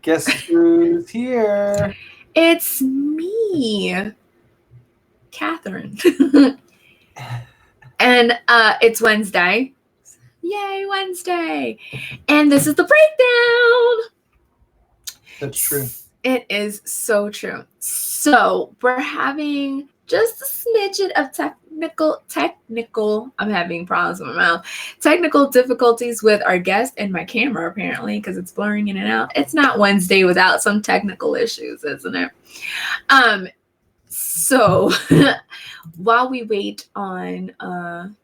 Guess who's here? It's me, Catherine. And it's Wednesday. Yay, Wednesday. And this is the breakdown. That's true. It is so true. So we're having just a smidget of technical, I'm having problems with my mouth, technical difficulties with our guest and my camera, apparently, because it's blurring in and out. It's not Wednesday without some technical issues, isn't it? So while we wait on, I'm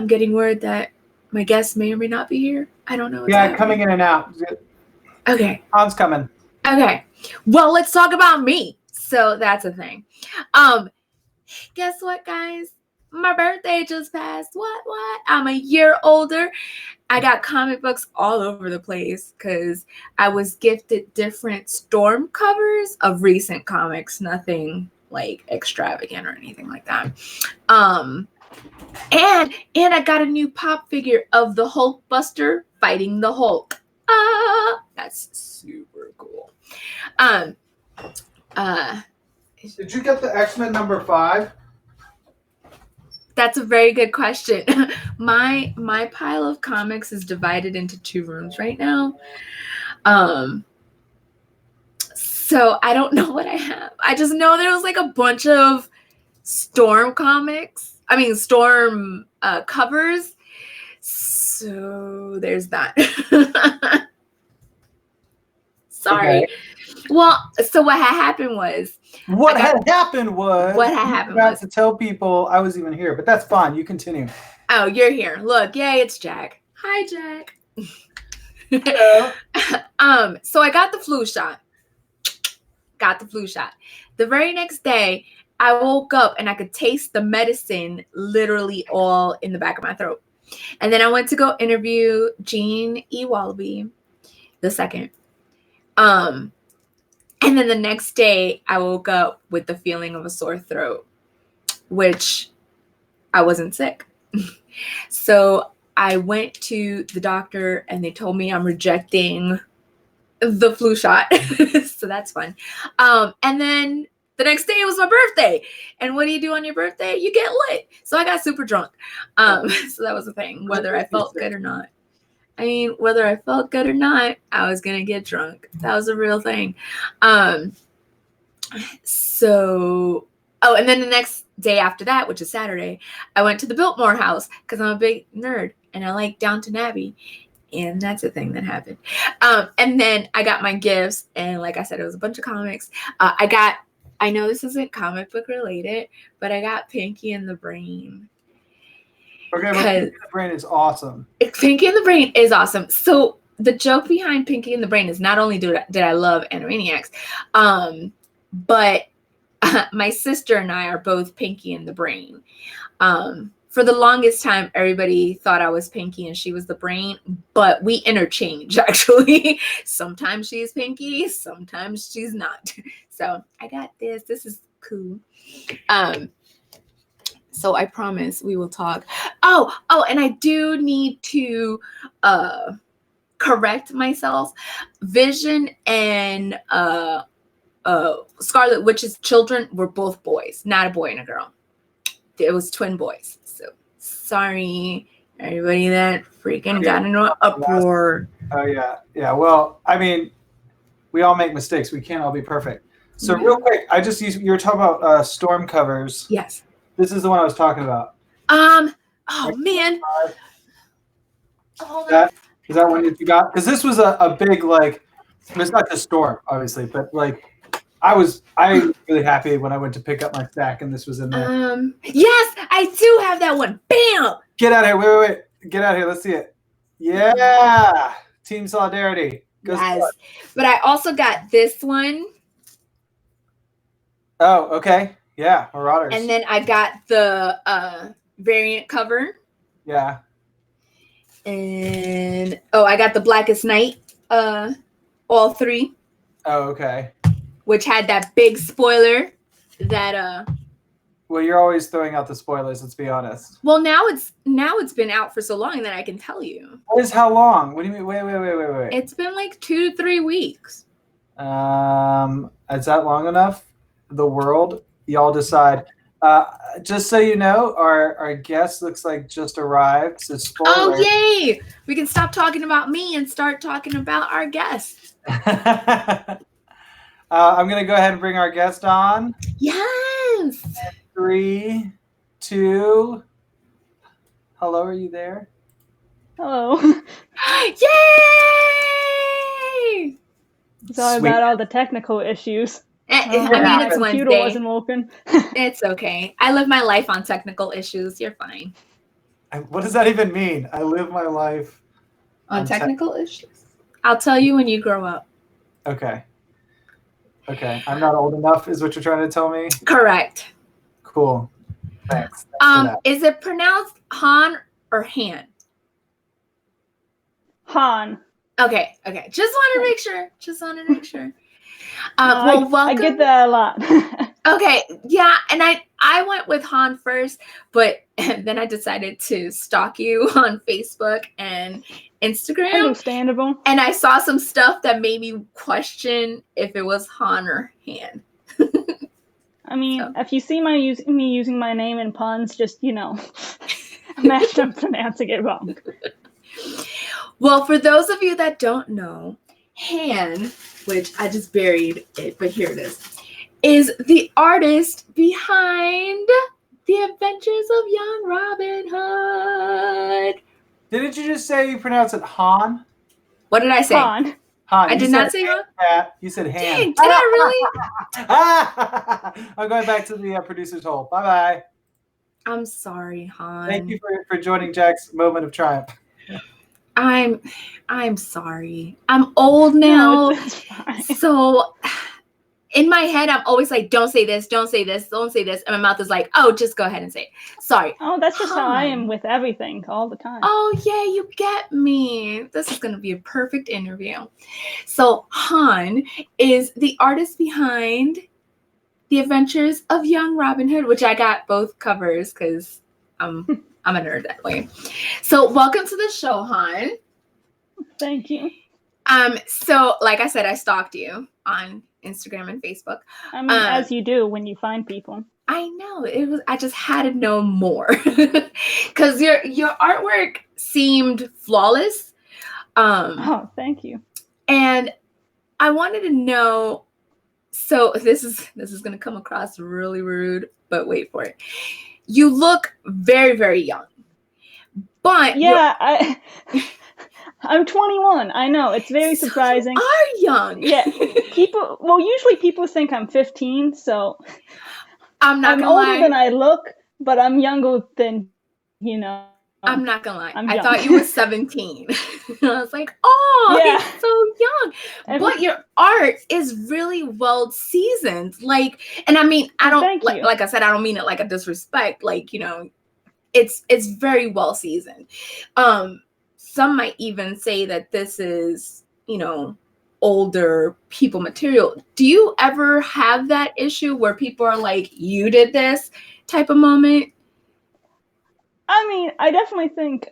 getting word that my guest may or may not be here. I don't know. Coming in and out. Okay. Tom's coming. Okay. Well, let's talk about me. So that's a thing. Guess what, guys? My birthday just passed. What? I'm a year older. I got comic books all over the place because I was gifted different storm covers of recent comics. Nothing like extravagant or anything like that. And I got a new pop figure of the Hulkbuster fighting the Hulk. That's super cool. Did you get the X-Men number 5? That's a very good question. My pile of comics is divided into 2 rooms right now. So I don't know what I have. I just know there was like a bunch of Storm comics. I mean, Storm covers. So there's that. Sorry. Okay. Well, so what had happened was. What had happened was. To tell people I was even here, but that's fine. You continue. Oh, you're here. Look, yay, it's Jack. Hi, Jack. Hello. So I got the flu shot. The very next day, I woke up and I could taste the medicine literally all in the back of my throat. And then I went to go interview Jean E. Wallaby II. And then the next day, I woke up with the feeling of a sore throat, which I wasn't sick. So I went to the doctor and they told me I'm rejecting the flu shot. So that's fun. And then the next day it was my birthday. And what do you do on your birthday? You get lit. So I got super drunk. So that was the thing, whether I felt good or not. I mean, whether I felt good or not, I was going to get drunk. That was a real thing. And then the next day after that, which is Saturday, I went to the Biltmore house because I'm a big nerd and I like Downton Abbey. And that's a thing that happened. And then I got my gifts. And like I said, it was a bunch of comics. I know this isn't comic book related, but I got Pinky and the Brain. Okay, but Pinky and the Brain is awesome. Pinky and the Brain is awesome. So the joke behind Pinky and the Brain is not only did I love Animaniacs, but my sister and I are both Pinky and the Brain. For the longest time, everybody thought I was Pinky and she was the Brain, but we interchange, actually. Sometimes she's Pinky, sometimes she's not. So I got this. This is cool. So I promise we will talk. Oh, and I do need to correct myself. Vision and Scarlet Witch's children were both boys, not a boy and a girl. It was twin boys. So sorry, everybody that freaking got into an uproar. Oh, yeah. Yeah, well, I mean, we all make mistakes. We can't all be perfect. So real quick, you were talking about Storm covers. Yes. This is the one I was talking about. Oh, man. Is that one that you got? Because this was a big, like, it's not just Storm, obviously, but, like, I was really happy when I went to pick up my stack and this was in there. Yes, I do have that one. Bam! Get out of here. Wait. Get out of here. Let's see it. Yeah. Team Solidarity. Yes. But I also got this one. Oh, okay. Yeah, Marauders. And then I got the variant cover. Yeah. And I got the Blackest Night, all 3. Oh, okay. Which had that big spoiler that Well, you're always throwing out the spoilers. Let's be honest. Well, now it's been out for so long that I can tell you. What is how long? What do you mean? Wait. It's been like 2 to 3 weeks. Is that long enough? The world, y'all decide. Just so you know, our guest looks like just arrived. So spoiler. Oh, yay! We can stop talking about me and start talking about our guest. I'm gonna go ahead and bring our guest on. Yes. 3, 2. Hello, are you there? Hello. Yay! Sorry about all the technical issues. I mean, it's the computer Wednesday. wasn't working. It's okay. I live my life on technical issues. You're fine. What does that even mean? I live my life On technical issues? I'll tell you when you grow up. Okay. I'm not old enough, is what you're trying to tell me? Correct. Cool. Thanks for that. Is it pronounced Han or Han? Han. Okay. Just want to make sure. Well, welcome. I get that a lot. Okay, yeah, and I went with Han first, but then I decided to stalk you on Facebook and Instagram. Understandable. And I saw some stuff that made me question if it was Han or Han. I mean, if you see me using my name in puns, just, imagine I'm pronouncing it wrong. Well, for those of you that don't know, Han, which I just buried it, but here it is the artist behind The Adventures of Young Robin Hood. Didn't you just say you pronounce it Han? What did I say? Han. I did not say Han. You said Han. Dang, did I really? I'm going back to the producer's hole. Bye-bye. I'm sorry, Han. Thank you for joining Jack's moment of triumph. I'm sorry. I'm old now. No, it's fine. So in my head, I'm always like, don't say this. And my mouth is like, oh, just go ahead and say it. Sorry. Oh, that's just how I am with everything all the time. Oh, yeah, you get me. This is going to be a perfect interview. So Han is the artist behind The Adventures of Young Robin Hood, which I got both covers because I'm a nerd that way. So welcome to the show, Han. Thank you. So like I said, I stalked you on Instagram and Facebook. I mean, as you do when you find people. I know I just had to know more because your artwork seemed flawless. Oh, thank you. And I wanted to know. So this is going to come across really rude, but wait for it. You look very, very young. But yeah, I'm 21. I know, it's very surprising. You are young. Yeah, usually people think I'm 15, so I'm older than I look, but I'm younger than, I'm not gonna lie. I'm I young. thought you were 17. I was like, oh, yeah. He's so young. But your art is really well seasoned. And I mean, I don't like I said, I don't mean it like a disrespect. It's very well seasoned. Some might even say that this is, older people material. Do you ever have that issue where people are like, you did this type of moment? I mean, I definitely think,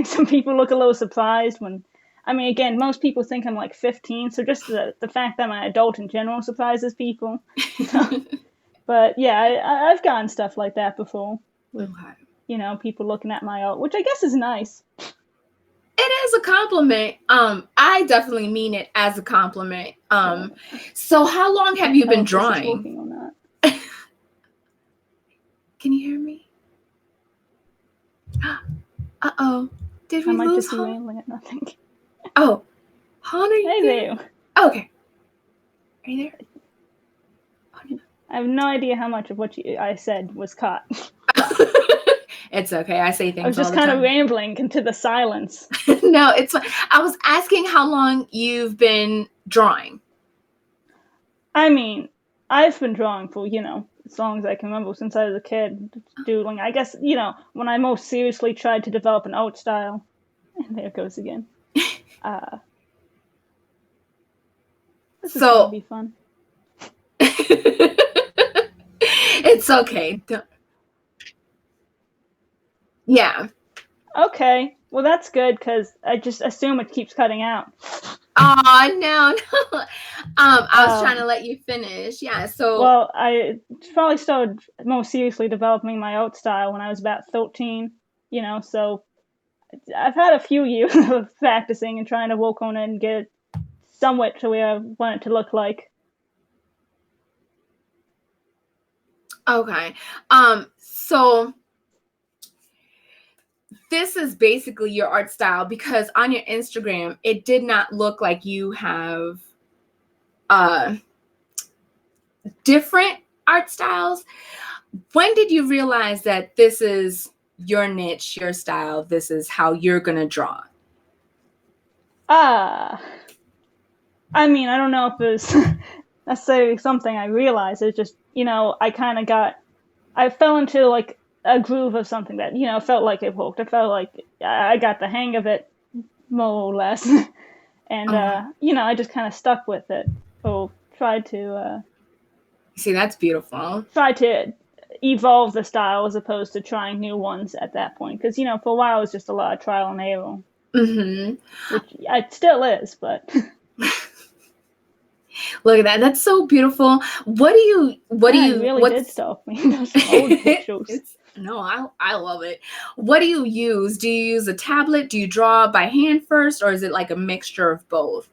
some people look a little surprised when, again, most people think I'm like 15, so just the fact that I'm an adult in general surprises people. But yeah, I've gotten stuff like that before with, people looking at my art, which I guess is nice. It is a compliment. I definitely mean it as a compliment. So how long have you been drawing? Working on that. Can you hear me? Uh-oh. Did we I might lose just be Han? rambling at nothing. Oh. Han, are you Hey there? there. Okay. Are you there? I have no idea how much of what I said was caught. It's okay. I say things I was just all the kind time. of rambling into the silence. No, it's fine. I was asking how long you've been drawing. I mean, I've been drawing for, as long as I can remember since I was a kid, doodling. I guess, when I most seriously tried to develop an art style. And there it goes again. This is going to be fun. It's okay. Yeah. Okay. Well, that's good because I just assume it keeps cutting out. Oh, no. I was trying to let you finish. Yeah. So. Well, I probably started more seriously developing my art style when I was about 13. So I've had a few years of practicing and trying to work on it and get it somewhat to where I want it to look like. Okay. So this is basically your art style, because on your Instagram, it did not look like you have different art styles. When did you realize that this is your niche, your style, this is how you're going to draw? I mean, I don't know if it was necessarily something I realized. It's just, I fell into like a groove of something that, felt like it worked. I felt like I got the hang of it more or less. And, I just kind of stuck with it or tried to. See, that's beautiful. Try to evolve the style as opposed to trying new ones at that point. Because, for a while it was just a lot of trial and error. Mm-hmm. Which it still is, but. Look at that. That's so beautiful. What do you really did stop me. Those old pictures. No, I love it. What do you use? Do you use a tablet? Do you draw by hand first, or is it like a mixture of both?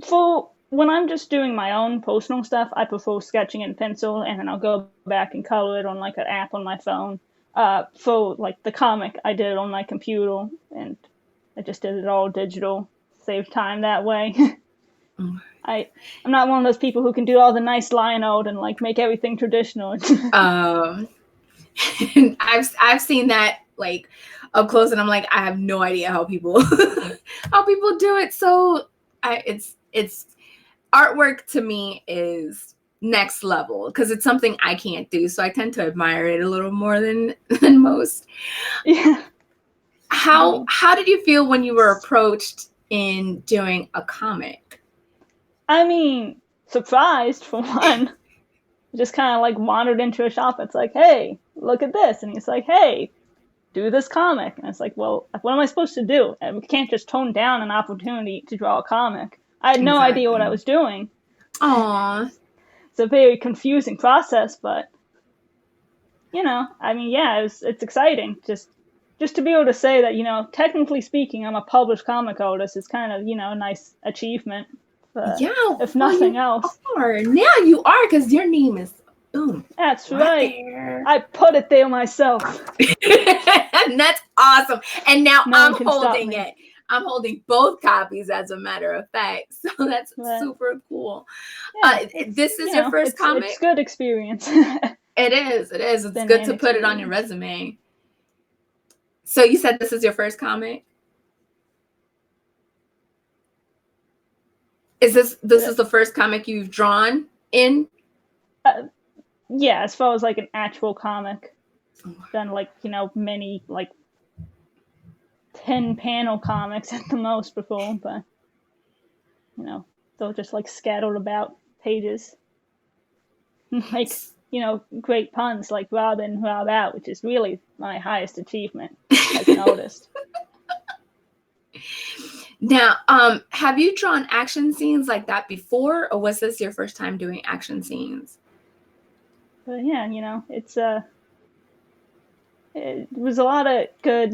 For when I'm just doing my own personal stuff, I prefer sketching in pencil, and then I'll go back and color it on like an app on my phone. For like the comic, I did it on my computer, and I just did it all digital. Saved time that way. I'm not one of those people who can do all the nice line art and like make everything traditional. I've seen that like up close, and I'm like, I have no idea how people do it. So it's artwork to me is next level because it's something I can't do. So I tend to admire it a little more than most. Yeah. How did you feel when you were approached in doing a comic? I mean, surprised for one. Just kind of like wandered into a shop. It's like, hey, look at this. And he's like, hey, do this comic. And it's like, well, what am I supposed to do? And we can't just tone down an opportunity to draw a comic. I had no idea what I was doing. Aww. It's a very confusing process, but, I mean, yeah, it's exciting. Just to be able to say that, technically speaking, I'm a published comic artist is kind of, a nice achievement. Yeah, if nothing else. Now you are, because your name is boom. That's right. I put it there myself. And that's awesome. And now I'm holding it. I'm holding both copies, as a matter of fact. So that's super cool. Yeah, this is your first comic? It's good experience. It is. It's good to put it on your resume. So you said this is your first comic? Is this is the first comic you've drawn in? Yeah, as far as like an actual comic. Done like, many like 10 panel comics at the most before, but they're just like scattered about pages. Like, great puns like Rob in, Rob out, which is really my highest achievement as an artist. Now, have you drawn action scenes like that before, or was this your first time doing action scenes? But yeah, it was a lot of good,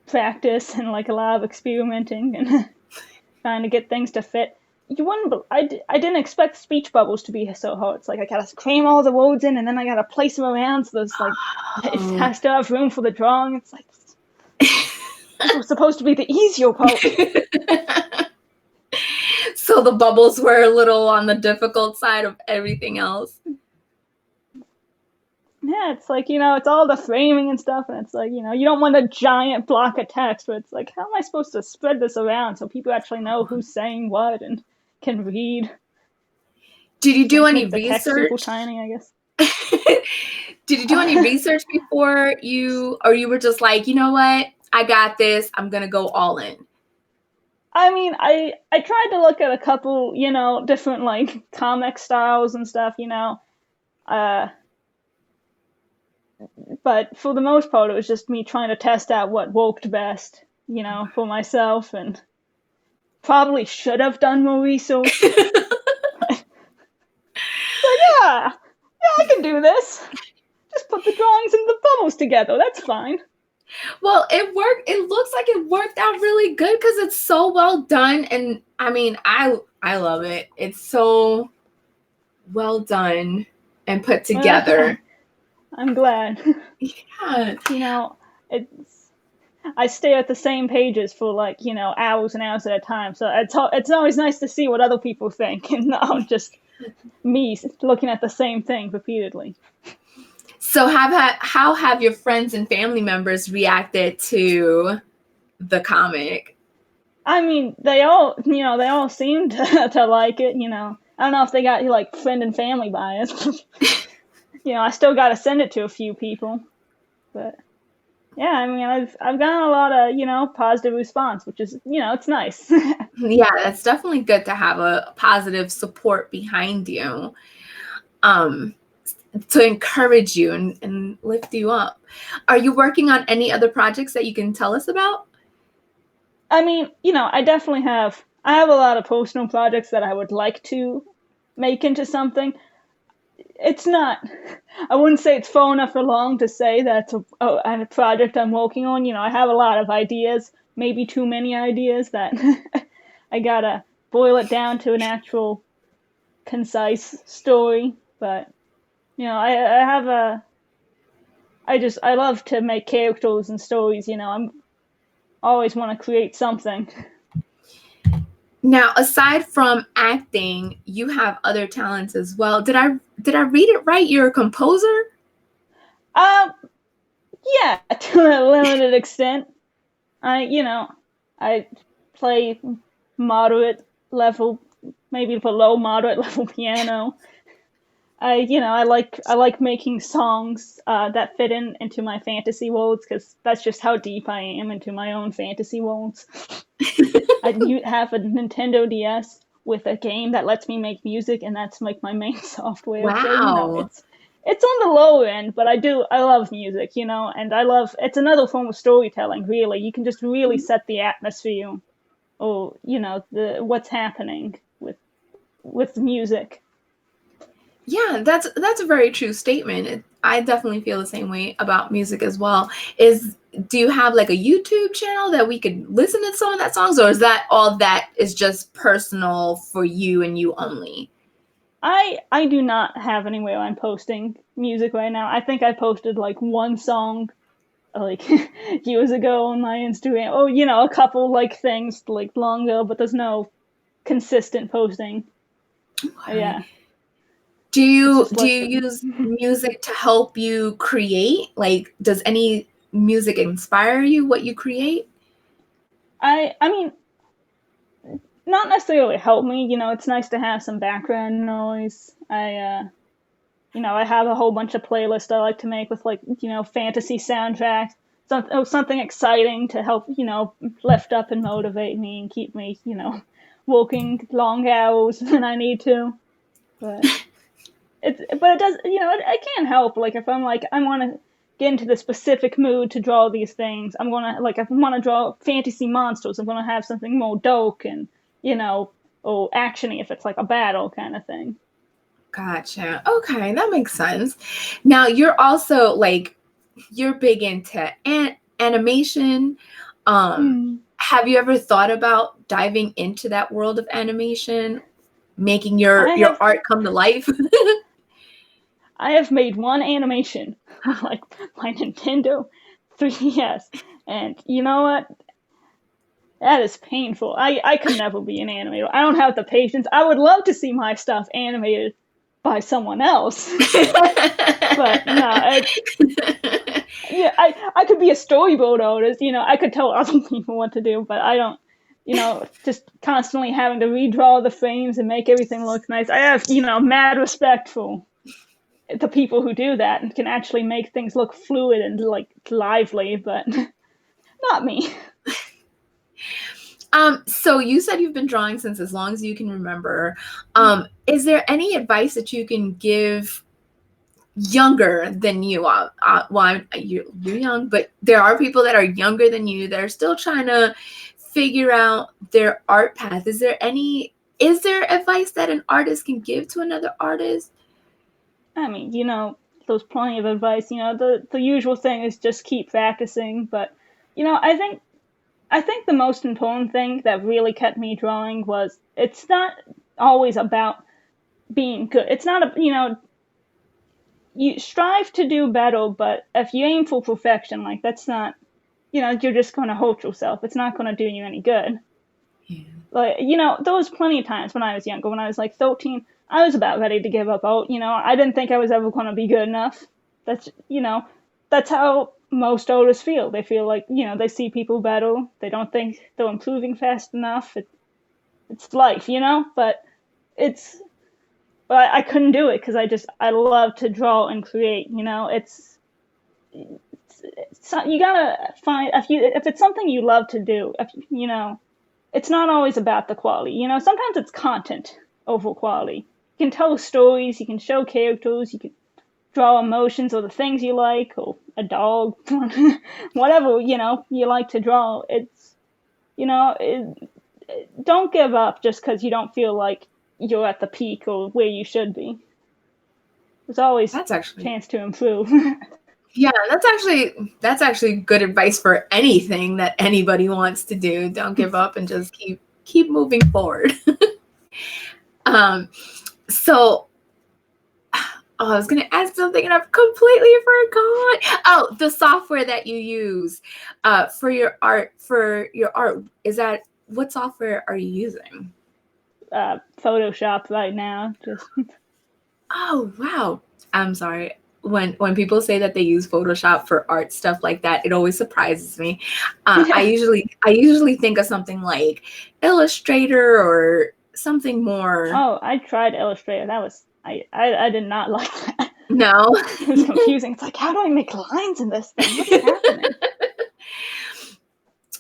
practice and like a lot of experimenting and trying to get things to fit. I didn't expect speech bubbles to be so hard. It's like I gotta cram all the words in, and then I gotta place them around so there's like it has to have room for the drawing. It's like this was supposed to be the easier part. So the bubbles were a little on the difficult side of everything else. Yeah, it's like, it's all the framing and stuff, and it's like, you don't want a giant block of text, but it's like, how am I supposed to spread this around so people actually know who's saying what and can read? Did you do any research? Super tiny, I guess. Did you do any research before you were just like, you know what? I got this. I'm going to go all in. I mean, I tried to look at a couple, different like comic styles and stuff, But for the most part, it was just me trying to test out what worked best, for myself, and probably should have done more research. But yeah, I can do this. Just put the drawings and the bubbles together. That's fine. Well, it worked. It looks like it worked out really good because it's so well done. And I mean, I love it. It's so well done and put together. I'm glad. Yeah. I stay at the same pages for hours and hours at a time. So it's always nice to see what other people think and not just me looking at the same thing repeatedly. So how have your friends and family members reacted to the comic? I mean, they all seem to like it. I don't know if they got friend and family bias. I still got to send it to a few people, but yeah, I mean, I've gotten a lot of positive response, which is it's nice. Yeah, that's definitely good to have a positive support behind you, to encourage you and lift you up. Are you working on any other projects that you can tell us about? I mean, I definitely have. I have a lot of personal projects that I would like to make into something. It's not. I wouldn't say it's far enough along to say that's a project I'm working on. I have a lot of ideas, maybe too many ideas that I gotta boil it down to an actual concise story. But I love to make characters and stories. I'm always want to create something. Now, aside from acting, you have other talents as well. Did I read it right? You're a composer? Yeah, to a limited extent. I play moderate level, maybe below moderate level piano. I like making songs that fit into my fantasy worlds, because that's just how deep I am into my own fantasy worlds. I have a Nintendo DS with a game that lets me make music, and that's like my main software. Wow. So, it's on the low end, but I love music, and it's another form of storytelling, really. You can just really set the atmosphere, or, what's happening with music. Yeah, that's a very true statement. I definitely feel the same way about music as well. Do you have like a YouTube channel that we could listen to some of that songs, or is that all that is just personal for you and you only? I do not have anywhere I'm posting music right now. I think I posted like one song like years ago on my Instagram. Oh, a couple things like long ago, but there's no consistent posting. Okay. Yeah. Do you use music to help you create? Like, does any music inspire you, what you create? I mean, not necessarily help me. It's nice to have some background noise. I have a whole bunch of playlists I like to make with fantasy soundtracks. Something exciting to help, lift up and motivate me and keep me, working long hours when I need to. But it does, it can't help. Like, if I'm like, I want to get into the specific mood to draw these things, I'm going to, if I want to draw fantasy monsters, I'm going to have something more dark and, or actiony if it's like a battle kind of thing. Gotcha. Okay, that makes sense. Now, you're also you're big into animation. Have you ever thought about diving into that world of animation, making your art come to life? I have made one animation, like my Nintendo 3DS, and you know what? That is painful. I could never be an animator. I don't have the patience. I would love to see my stuff animated by someone else. But no, yeah, I could be a storyboard artist, I could tell other people what to do, but I don't, just constantly having to redraw the frames and make everything look nice. I have, mad respect for the people who do that and can actually make things look fluid and lively, but not me. So you said you've been drawing since as long as you can remember. Is there any advice that you can give younger than you. You're young, but there are people that are younger than you that are still trying to figure out their art path. Is there advice that an artist can give to another artist? I mean, there's plenty of advice. The usual thing is just keep practicing. But, I think the most important thing that really kept me drawing was it's not always about being good. It's not you strive to do better, but if you aim for perfection, like that's not, you're just going to hurt yourself. It's not going to do you any good. Yeah. Like, there was plenty of times when I was younger, when I was like 13, I was about ready to give up. Oh, I didn't think I was ever going to be good enough. That's how most artists feel. They feel like, they see people better. They don't think they're improving fast enough. It's life, but I couldn't do it because I love to draw and create, it's you gotta find, if it's something you love to do, it's not always about the quality, sometimes it's content over quality. You can tell stories, you can show characters, you can draw emotions or the things you like, or a dog, whatever, you like to draw. It's, don't give up just because you don't feel like you're at the peak or where you should be. There's always a chance to improve. Yeah, that's actually good advice for anything that anybody wants to do. Don't give up and just keep moving forward. So I was gonna ask something and I've completely forgot. Oh, the software that you use for your art. What software are you using? Photoshop right now. Oh wow. I'm sorry. When people say that they use Photoshop for art stuff like that, it always surprises me. I usually think of something like Illustrator or something more. Oh, I tried Illustrator. That was I did not like that. No. It was confusing. It's like, how do I make lines in this thing? What is happening?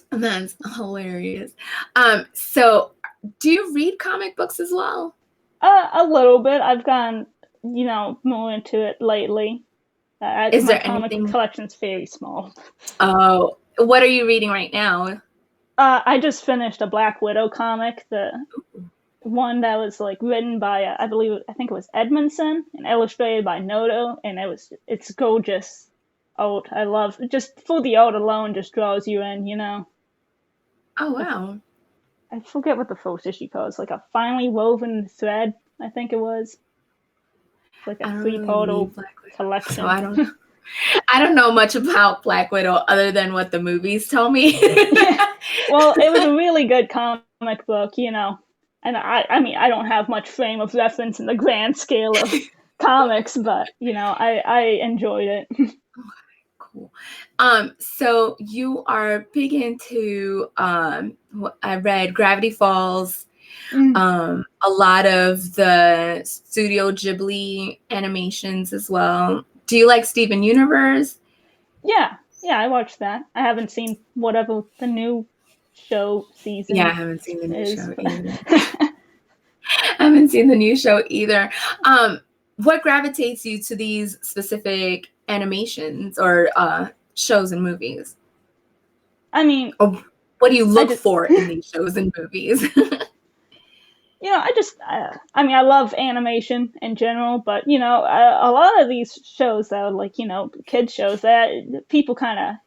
That's hilarious. So do you read comic books as well? A little bit. I've gone, more into it lately. Is my there comic anything? collection's very small. Oh, what are you reading right now? I just finished a Black Widow comic, the one that was like written by I think it was Edmondson and illustrated by Noto, and it's gorgeous. Art. I love just for the art alone, just draws you in. Oh wow. I forget what the first issue calls, like a finely woven thread, I think it was. It's like a 3-part collection. So I don't know much about Black Widow other than what the movies tell me. Well, it was a really good comic book, and I mean, I don't have much frame of reference in the grand scale of comics, but I enjoyed it. Cool. So you are big into I read Gravity Falls, a lot of the Studio Ghibli animations as well. Do you like Steven Universe? Yeah, I watched that. I haven't seen whatever the new show season. Yeah, I haven't seen the new show either. I haven't seen the new show either. What gravitates you to these specific animations or shows and movies? I mean, or what do you look for in these shows and movies? I love animation in general, but a lot of these shows that are like kids shows that people kind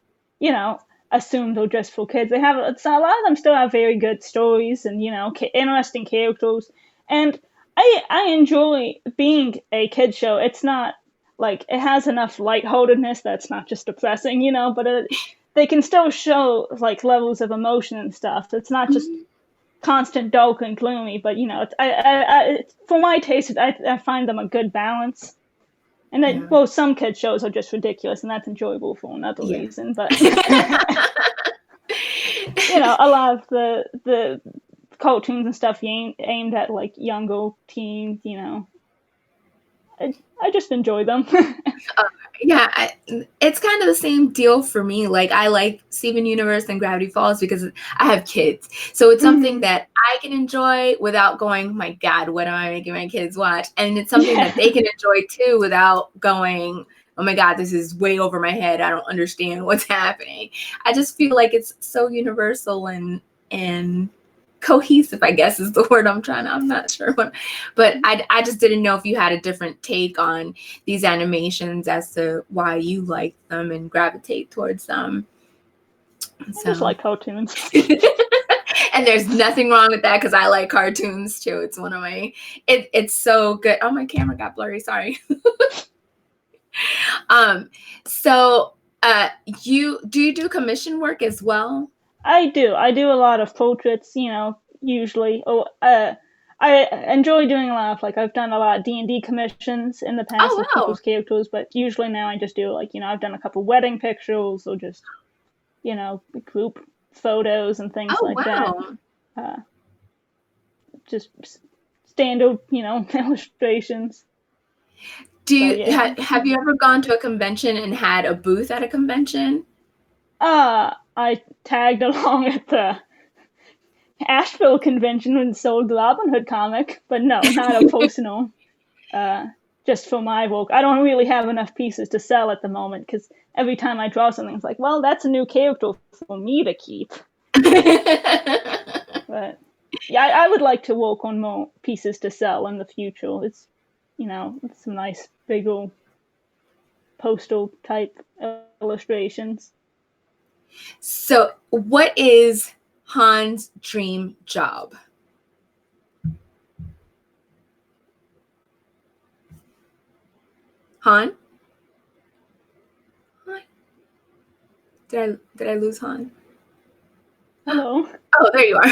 of assume they're just for kids. A lot of them still have very good stories and interesting characters, and I enjoy being a kid show. It's not like it has enough lightheartedness that's not just depressing, but they can still show like levels of emotion and stuff. It's not just constant dark and gloomy, but for my taste, I find them a good balance. And some kid shows are just ridiculous, and that's enjoyable for another reason. But a lot of the cartoons and stuff aimed at like younger teens. I just enjoy them. Yeah, it's kind of the same deal for me. Like, I like Steven Universe and Gravity Falls because I have kids. So it's something that I can enjoy without going, my God, what am I making my kids watch? And it's something that they can enjoy too without going, oh my God, this is way over my head. I don't understand what's happening. I just feel like it's so universal and cohesive, I guess is the word I'm not sure what, but I just didn't know if you had a different take on these animations as to why you like them and gravitate towards them. I just like cartoons. And there's nothing wrong with that because I like cartoons too. It's one of my, it's so good. Oh, my camera got blurry. Sorry. So you do commission work as well? I do a lot of portraits, usually. I enjoy doing a lot of, like, I've done a lot of D&D commissions in the past of people's characters, but usually now I just do, like, I've done a couple wedding pictures or just, group photos and things that. Just standard, illustrations. Have you ever gone to a convention and had a booth at a convention? I tagged along at the Asheville convention and sold the Robin Hood comic, but no, not a personal. Just for my work. I don't really have enough pieces to sell at the moment because every time I draw something, it's like, well, that's a new character for me to keep. But yeah, I would like to work on more pieces to sell in the future. It's, it's some nice big old postal type illustrations. So, what is Han's dream job? Han? Did I lose Han? Hello. Oh, there you are.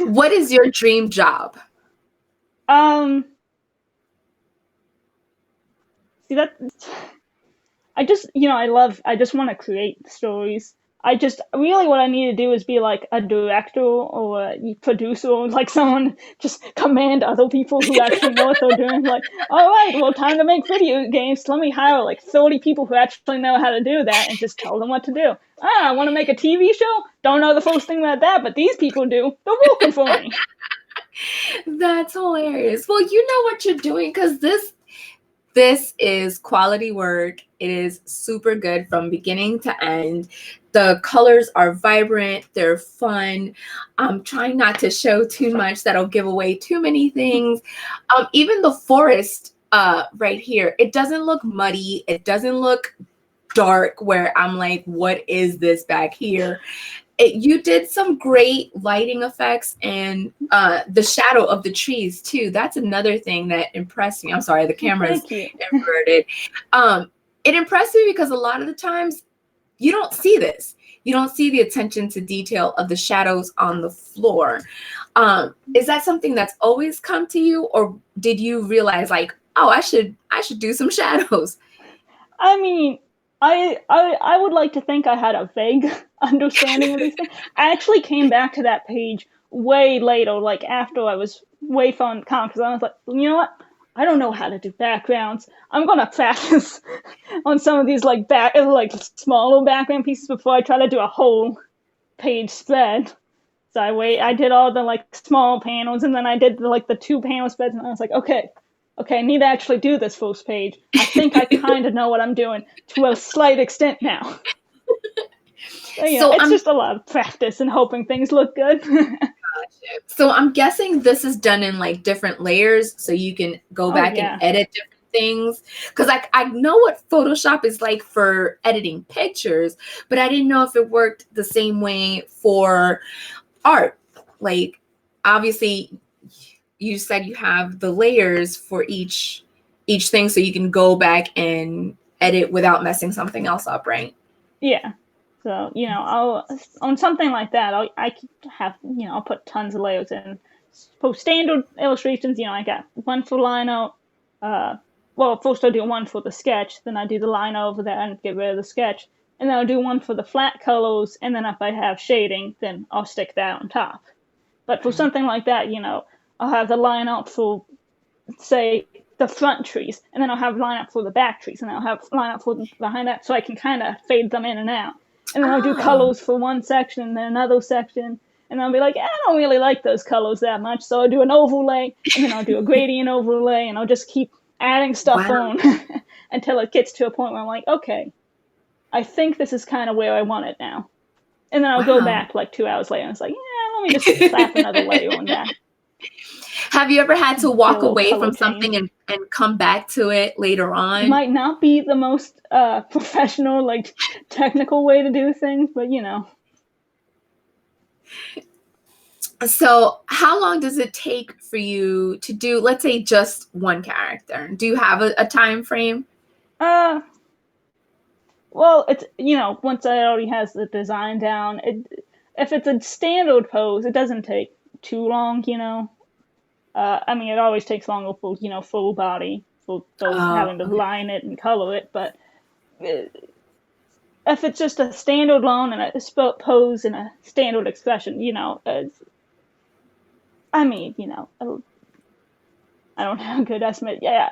What is your dream job? See, that I just, I just want to create stories. Really what I need to do is be like a director or a producer, or like someone just command other people who actually know what they're doing. Like, all right, well, time to make video games. Let me hire like 30 people who actually know how to do that and just tell them what to do. I want to make a TV show? Don't know the first thing about that, but these people do. They're working for me. That's hilarious. Well, you know what you're doing because this is quality work. It is super good from beginning to end. The colors are vibrant. They're fun. I'm trying not to show too much that'll give away too many things. Even the forest right here, it doesn't look muddy. It doesn't look dark where I'm like, what is this back here? You did some great lighting effects and the shadow of the trees too. That's another thing that impressed me. I'm sorry, the camera's inverted. It impressed me because a lot of the times you don't see this. You don't see the attention to detail of the shadows on the floor. Is that something that's always come to you, or did you realize like, oh, I should do some shadows? I mean, I would like to think I had a vague understanding of these things. I actually came back to that page way later, like after I was way fun comics, because I was like, you know what? I don't know how to do backgrounds. I'm gonna practice on some of these like smaller background pieces before I try to do a whole page spread. So I did all the like small panels, and then I did the 2 panel spreads, and I was like, okay, I need to actually do this first page. I think I kind of know what I'm doing to a slight extent now. So, it's just a lot of practice and hoping things look good. So I'm guessing this is done in like different layers so you can go back and edit different things. Because I know what Photoshop is like for editing pictures, but I didn't know if it worked the same way for art. Like, obviously, you said you have the layers for each thing so you can go back and edit without messing something else up, right? Yeah. So, I'll on something like that, I have, I'll put tons of layers in. For standard illustrations, I got one for line out. Well, first I'll do one for the sketch, then I do the line over there and get rid of the sketch. And then I'll do one for the flat colors, and then if I have shading, then I'll stick that on top. But for something like that, I'll have the line out for, say, the front trees, and then I'll have line up for the back trees, and I'll have line up for behind that, so I can kind of fade them in and out. And then I'll do colors for one section and then another section, and I'll be like, I don't really like those colors that much, so I'll do an overlay, and then I'll do a gradient overlay, and I'll just keep adding stuff on until it gets to a point where I'm like, okay, I think this is kind of where I want it now. And then I'll go back like 2 hours later, and it's like, yeah, let me just slap another layer on that. Have you ever had to walk away from something and come back to it later on? It might not be the most professional, like technical way to do things, but you know. So how long does it take for you to do, let's say, just one character? Do you have a time frame? Well, it's, you know, once I already has the design down, if it's a standard pose, it doesn't take too long, you know. I mean, it always takes longer for, you know, full body, for those having to line it and color it. But if it's just a standard line and a pose and a standard expression, you know, I mean, you know, I don't have a good estimate. Yeah,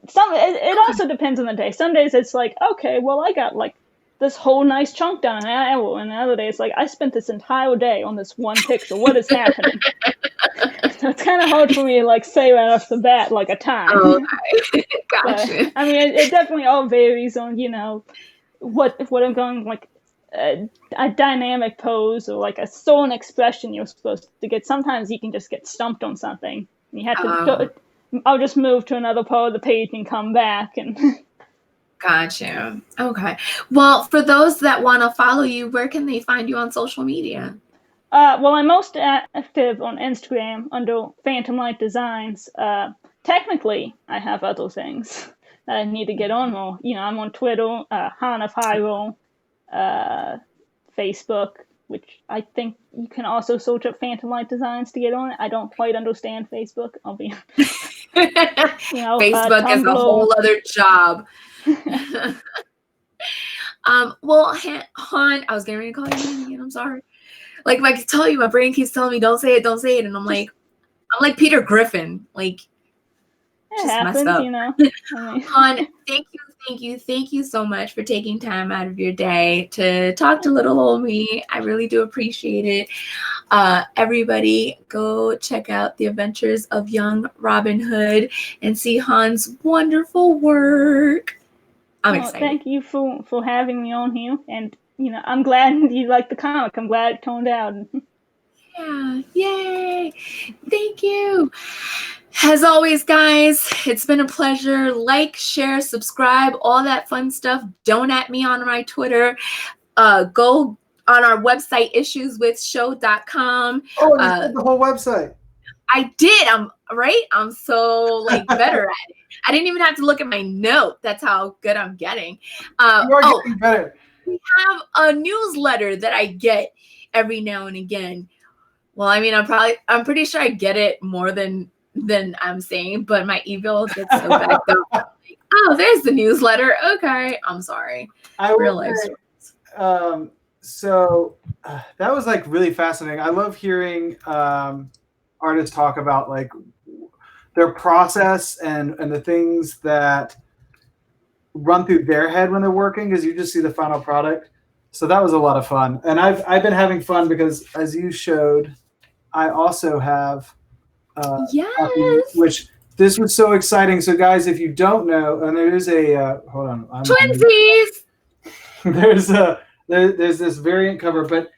it also depends on the day. Some days it's like, okay, well, I got like this whole nice chunk done in an hour, and other days like I spent this entire day on this one picture. What is happening? So it's kind of hard for me to like say right off the bat like a time. Okay. Gotcha. But, I mean, it definitely all varies on, you know, what I'm going, like a dynamic pose or like a certain expression you're supposed to get. Sometimes you can just get stumped on something. And you have to. I'll just move to another part of the page and come back and. Gotcha. Okay. Well, for those that want to follow you, where can they find you on social media? Well, I'm most active on Instagram under Phantom Light Designs. Technically, I have other things that I need to get on more. You know, I'm on Twitter, Han of Hyrule, Facebook, which I think you can also search up Phantom Light Designs to get on it. I don't quite understand Facebook. I'll be, you know, Facebook is a whole other job. Well, Han, I was getting ready to call you Han again. I'm sorry. Like I can tell you, my brain keeps telling me, don't say it, and I'm like Peter Griffin. Like, it happens, you know. Han, thank you so much for taking time out of your day to talk to little old me. I really do appreciate it. Everybody, go check out The Adventures of Young Robin Hood and see Han's wonderful work. I'm excited. Thank you for having me on here, and you know, I'm glad you liked the comic. I'm glad it turned out. Yeah, yay! Thank you. As always, guys, it's been a pleasure. Like, share, subscribe, all that fun stuff. Don't at me on my Twitter. Go on our website, issueswithshow.com. Oh, you said the whole website. I did. I'm so like better at it. I didn't even have to look at my note. That's how good I'm getting. You are getting better. We have a newsletter that I get every now and again. Well, I mean, I'm pretty sure I get it more than I'm saying, but my email gets so backed up. Like, oh, there's the newsletter. Okay, I'm sorry. Real life stories. So that was like really fascinating. I love hearing artists talk about like their process and the things that run through their head when they're working, because you just see the final product. So that was a lot of fun, and I've been having fun because, as you showed, I also have yes, which this was so exciting. So guys, if you don't know, and there is a hold on, twinsies. There's this variant cover, but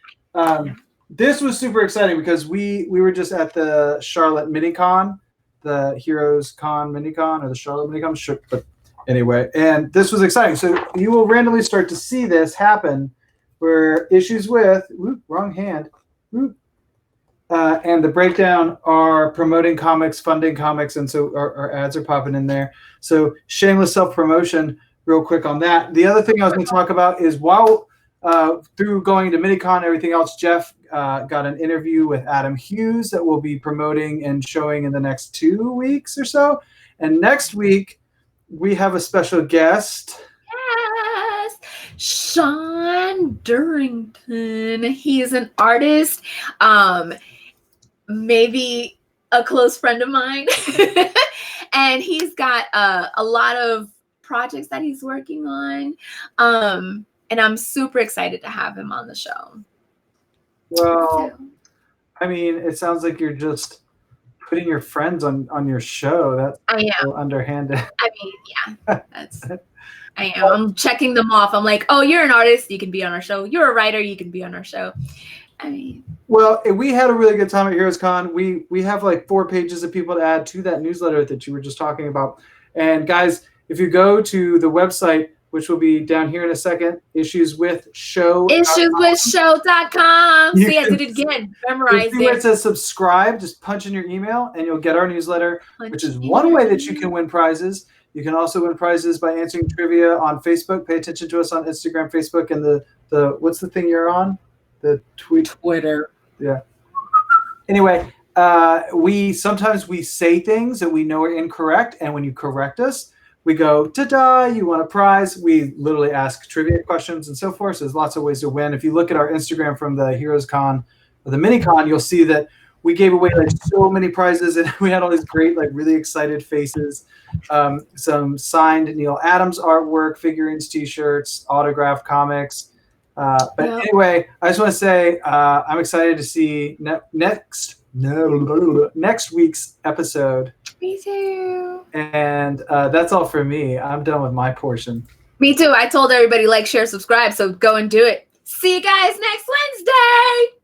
this was super exciting because we were just at the Charlotte MiniCon, the Heroes Con MiniCon, or the Charlotte MiniCon. Sure, but anyway, and this was exciting. So you will randomly start to see this happen, where issues with wrong hand, and the breakdown are promoting comics, funding comics, and so our ads are popping in there. So shameless self-promotion real quick on that. The other thing I was going to talk about is while through going to MiniCon and everything else, Jeff got an interview with Adam Hughes that we'll be promoting and showing in the next 2 weeks or so. And next week, we have a special guest. Yes, Sean Durrington. He is an artist, maybe a close friend of mine. and he's got a lot of projects that he's working on. And I'm super excited to have him on the show. Well, So, I mean, it sounds like you're just putting your friends on your show. That's I am. so underhanded. I mean, yeah, I am. I'm checking them off. I'm like, oh, you're an artist, you can be on our show. You're a writer, you can be on our show. I mean, well, we had a really good time at Heroes Con. We have like 4 pages of people to add to that newsletter that you were just talking about. And guys, if you go to the website, which will be down here in a second, issueswithshow.com. See, I did it again. Memorized where it it. says subscribe, just punch in your email and you'll get our newsletter, which is one way that you can win prizes. You can also win prizes by answering trivia on Facebook. Pay attention to us on Instagram, Facebook, and the what's the thing you're on? The Twitter. Yeah. Anyway, we sometimes say things that we know are incorrect, and when you correct us, we go, ta-da, you won a prize. We literally ask trivia questions and so forth. So there's lots of ways to win. If you look at our Instagram from the Heroes Con or the Mini Con, you'll see that we gave away like so many prizes, and we had all these great, like really excited faces. Some signed Neil Adams artwork, figurines, T-shirts, autographed comics. Anyway, I just want to say I'm excited to see next week's episode. Me too. And that's all for me. I'm done with my portion. Me too. I told everybody like, share, subscribe. So go and do it. See you guys next Wednesday.